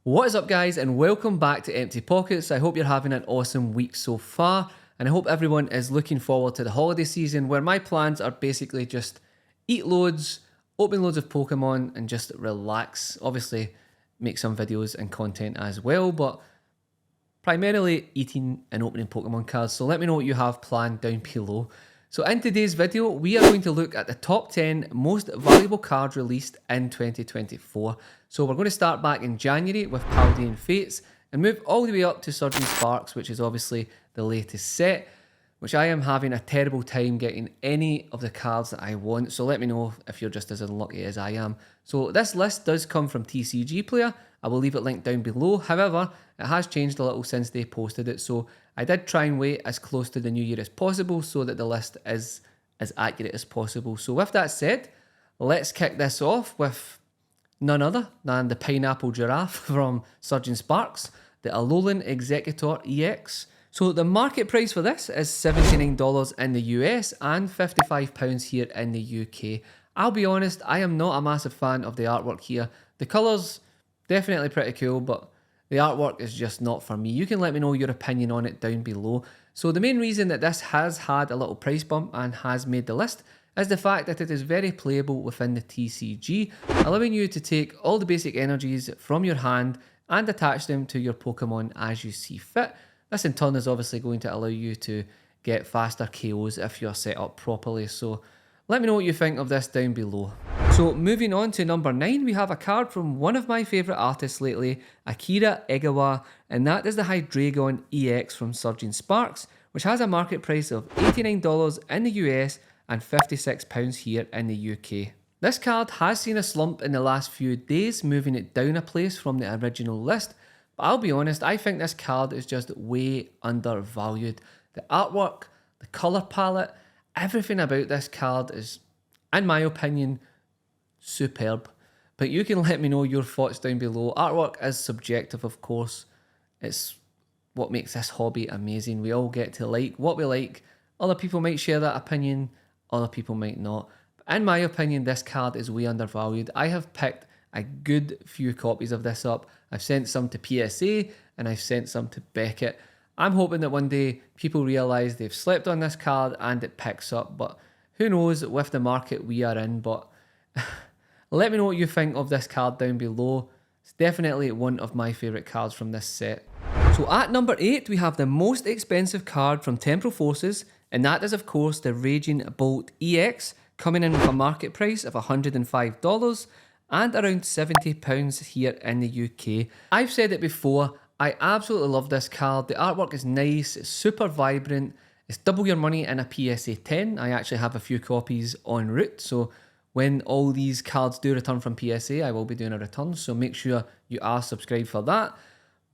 What is up, guys, and welcome back to Empty Pockets. I hope you're having an awesome week so far, and I hope everyone is looking forward to the holiday season, where my plans are basically just eat loads, open loads of Pokemon, and just relax. Obviously, make some videos and content as well, but primarily eating and opening Pokemon cards. So let me know what you have planned down below. So in today's video, we are going to look at the top 10 most valuable cards released in 2024. So we're going to start back in January with Paldean Fates and move all the way up to Surging Sparks, which is obviously the latest set, which I am having a terrible time getting any of the cards that I want. So let me know if you're just as unlucky as I am. So this list does come from TCG Player. I will leave it linked down below. However, it has changed a little since they posted it. So I did try and wait as close to the new year as possible so that the list is as accurate as possible. So with that said, let's kick this off with none other than the Pineapple Giraffe from Surging Sparks, the Alolan Executor EX. So the market price for this is $79 in the US and £55 here in the UK. I'll be honest, I am not a massive fan of the artwork here. The colours, definitely pretty cool, but the artwork is just not for me. You can let me know your opinion on it down below. So the main reason that this has had a little price bump and has made the list is the fact that it is very playable within the TCG, allowing you to take all the basic energies from your hand and attach them to your Pokemon as you see fit. This in turn is obviously going to allow you to get faster KOs if you're set up properly. So let me know what you think of this down below. So moving on to number 9, we have a card from one of my favourite artists lately, Akira Egawa, and that is the Hydreigon EX from Surging Sparks, which has a market price of $89 in the US and £56 here in the UK. This card has seen a slump in the last few days, moving it down a place from the original list, but I'll be honest, I think this card is just way undervalued. The artwork, the colour palette, everything about this card is, in my opinion, superb. But you can let me know your thoughts down below. Artwork is subjective, of course. It's what makes this hobby amazing. We all get to like what we like. Other people might share that opinion, other people might not. But in my opinion, this card is way undervalued. I have picked a good few copies of this up. I've sent some to PSA and I've sent some to Beckett. I'm hoping that one day people realise they've slept on this card and it picks up, but who knows with the market we are in. But let me know what you think of this card down below. It's definitely one of my favourite cards from this set. So at number 8, we have the most expensive card from Temporal Forces, and that is of course the Raging Bolt EX, coming in with a market price of $105 and around £70 here in the UK. I've said it before, I absolutely love this card. The artwork is nice, it's super vibrant, it's double your money in a PSA 10. I actually have a few copies en route, so when all these cards do return from PSA, I will be doing a return, so make sure you are subscribed for that.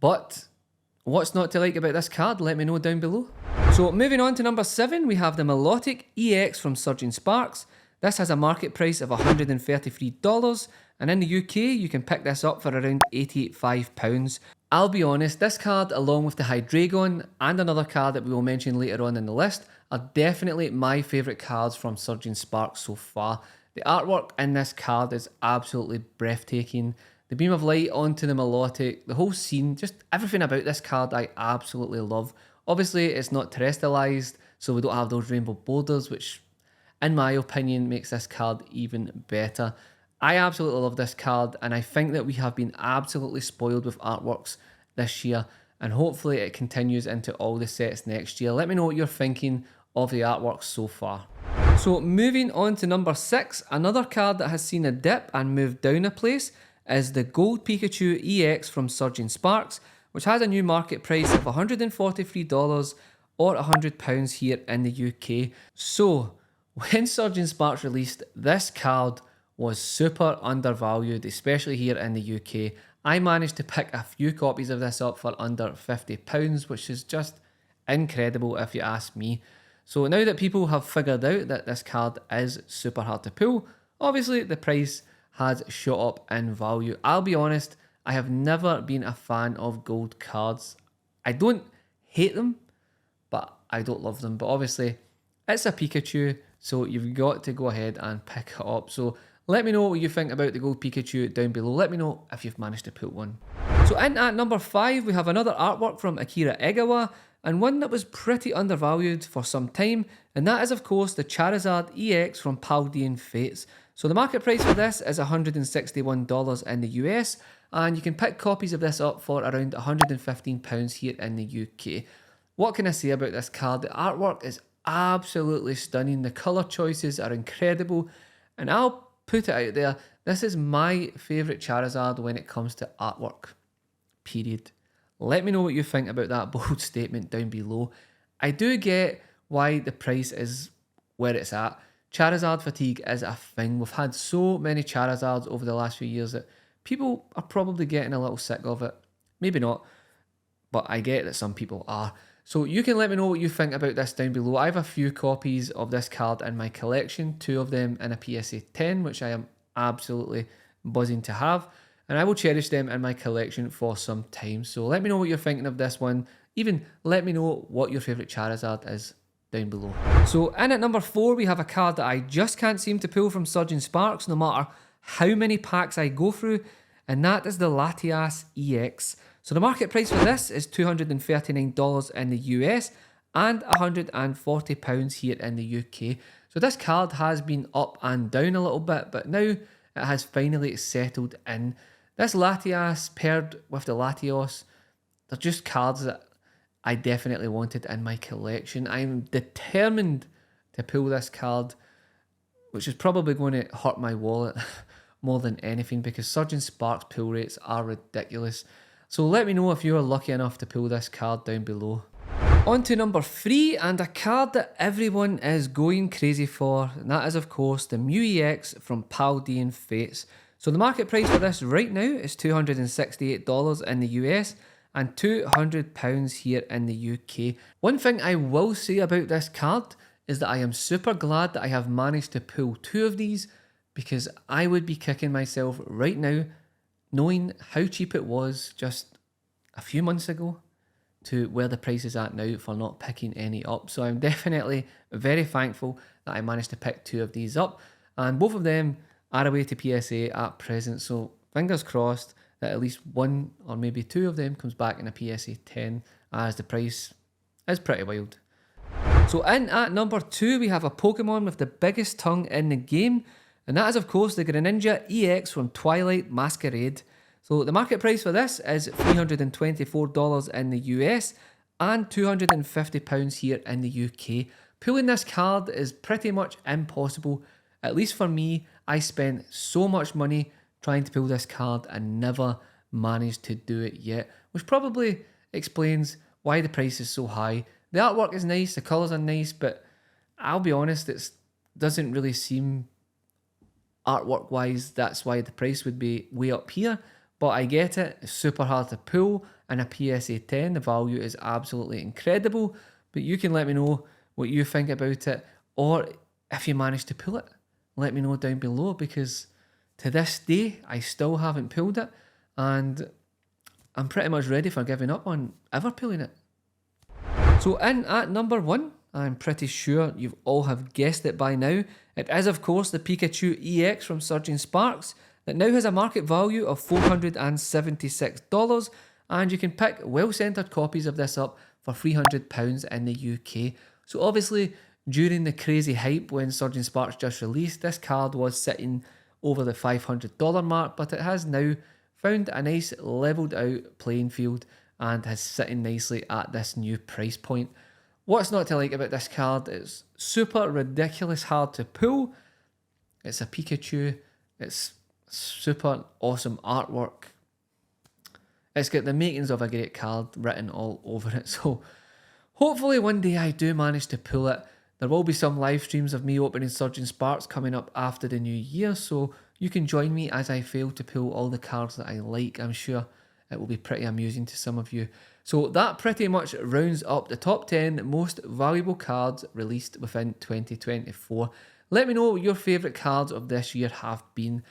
But what's not to like about this card? Let me know down below. So moving on to number 7, we have the Melodic EX from Surging Sparks. This has a market price of $133, and in the UK, you can pick this up for around £85. I'll be honest, this card, along with the Hydreigon and another card that we will mention later on in the list, are definitely my favourite cards from Surging Sparks so far. The artwork in this card is absolutely breathtaking. The beam of light onto the Melodic, the whole scene, just everything about this card I absolutely love. Obviously, it's not terrestrialized, so we don't have those rainbow borders, which in my opinion makes this card even better. I absolutely love this card, and I think that we have been absolutely spoiled with artworks this year, and hopefully it continues into all the sets next year. Let me know what you're thinking of the artwork so far. So moving on to number 6, another card that has seen a dip and moved down a place is the Gold Pikachu EX from Surging Sparks, which has a new market price of $143 or £100 here in the UK. So when Surging Sparks released, this card was super undervalued, especially here in the UK. I managed to pick a few copies of this up for under £50, which is just incredible if you ask me. So now that people have figured out that this card is super hard to pull, obviously the price has shot up in value. I'll be honest, I have never been a fan of gold cards. I don't hate them, but I don't love them. But obviously, it's a Pikachu, so you've got to go ahead and pick it up. So let me know what you think about the gold Pikachu down below. Let me know if you've managed to put one. So in at number 5, we have another artwork from Akira Egawa, and one that was pretty undervalued for some time, and that is of course the Charizard EX from Paldean Fates. So the market price for this is $161 in the US, and you can pick copies of this up for around £115 here in the UK. What can I say about this card? The artwork is absolutely stunning, the colour choices are incredible, and I'll put it out there, this is my favourite Charizard when it comes to artwork. Period. Let me know what you think about that bold statement down below. I do get why the price is where it's at. Charizard fatigue is a thing. We've had so many Charizards over the last few years that people are probably getting a little sick of it. Maybe not, but I get that some people are. So you can let me know what you think about this down below. I have a few copies of this card in my collection, 2 of them in a PSA 10, which I am absolutely buzzing to have. And I will cherish them in my collection for some time. So let me know what you're thinking of this one. Even let me know what your favourite Charizard is down below. So in at number 4, we have a card that I just can't seem to pull from Surging Sparks no matter how many packs I go through. And that is the Latias EX. So the market price for this is $239 in the US and £140 here in the UK. So this card has been up and down a little bit, but now it has finally settled in. This Latias paired with the Latios, they're just cards that I definitely wanted in my collection. I'm determined to pull this card, which is probably going to hurt my wallet more than anything because Surging Sparks pull rates are ridiculous. So let me know if you are lucky enough to pull this card down below. On to number 3, and a card that everyone is going crazy for, and that is of course the Mew EX from Paldean Fates. So the market price for this right now is $268 in the US and £200 here in the UK. One thing I will say about this card is that I am super glad that I have managed to pull 2 of these, because I would be kicking myself right now knowing how cheap it was just a few months ago to where the price is at now for not picking any up. So I'm definitely very thankful that I managed to pick 2 of these up, and both of them are away to PSA at present, so fingers crossed that at least 1 or maybe 2 of them comes back in a PSA 10, as the price is pretty wild. So in at number 2, we have a Pokemon with the biggest tongue in the game, and that is of course the Greninja EX from Twilight Masquerade. So the market price for this is $324 in the US and £250 here in the UK. Pulling this card is pretty much impossible. At least for me, I spent so much money trying to pull this card and never managed to do it yet, which probably explains why the price is so high. The artwork is nice, the colours are nice, but I'll be honest, it doesn't really seem artwork wise that's why the price would be way up here. But I get it, it's super hard to pull in a PSA 10, the value is absolutely incredible, but you can let me know what you think about it, or if you manage to pull it, let me know down below, because to this day I still haven't pulled it, and I'm pretty much ready for giving up on ever pulling it. So in at number 1, I'm pretty sure you all have guessed it by now, it is of course the Pikachu EX from Surging Sparks, that now has a market value of $476, and you can pick well-centered copies of this up for £300 in the UK. So obviously, during the crazy hype when Surging Sparks just released, this card was sitting over the $500 mark, but it has now found a nice levelled out playing field and is sitting nicely at this new price point. What's not to like about this card? It's super ridiculous hard to pull. It's a Pikachu. It's super awesome artwork. It's got the makings of a great card written all over it. So hopefully one day I do manage to pull it. There will be some live streams of me opening Surging Sparks coming up after the new year, so you can join me as I fail to pull all the cards that I like. I'm sure it will be pretty amusing to some of you. So that pretty much rounds up the top 10 most valuable cards released within 2024. Let me know what your favourite cards of this year have been.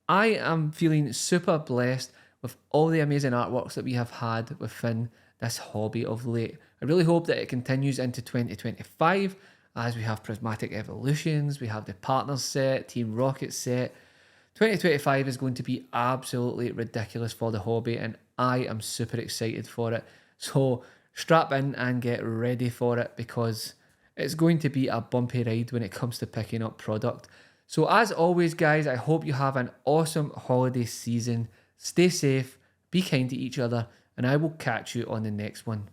I am feeling super blessed with all the amazing artworks that we have had within this hobby of late. I really hope that it continues into 2025 as we have Prismatic Evolutions, we have the Partners set, Team Rocket set. 2025 is going to be absolutely ridiculous for the hobby, and I am super excited for it. So strap in and get ready for it, because it's going to be a bumpy ride when it comes to picking up product. So as always, guys, I hope you have an awesome holiday season. Stay safe, be kind to each other, and I will catch you on the next one.